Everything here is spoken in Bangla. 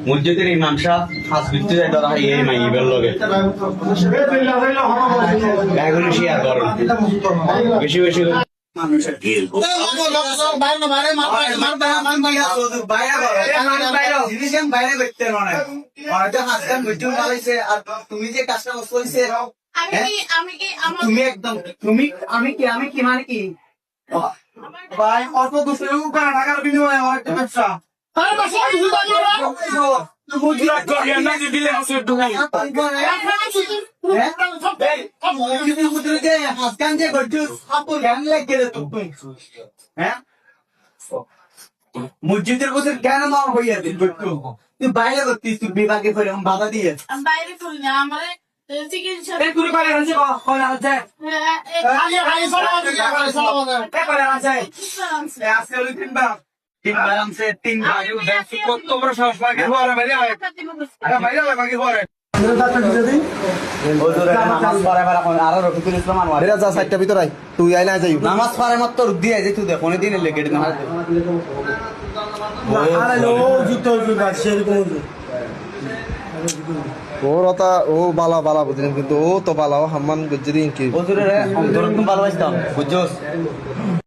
মসজিদের ইমাম সাহেব হাস বিতে যায় তারা এই মাইবের লগে এগুলো শেয়ার করেন বেশি বেশি মানুষের তুমি যে কাজটা করছে তুমি একদম তুমি আমি কি মানে কি ভাই অল্প 200 টাকার বিনিময়ে আমার একটা ব্যবসা মসজিদের মধ্যে কেন নাম হইয়া দিন তুই বাইরে করতিস তুই বিভাগে করে বাধা দিয়ে বাইরে করি না আমার চিকিৎসা তুই আইনা যাই নামাজ পড়ার মতো দিয়ে যে তুই দেখো দিন লেগে ওর ওটা ও বালা বালা বুঝলেন কিন্তু ও তো বালা ও হাম্মান গুজরি কি ভালোবাসতাম বুঝছো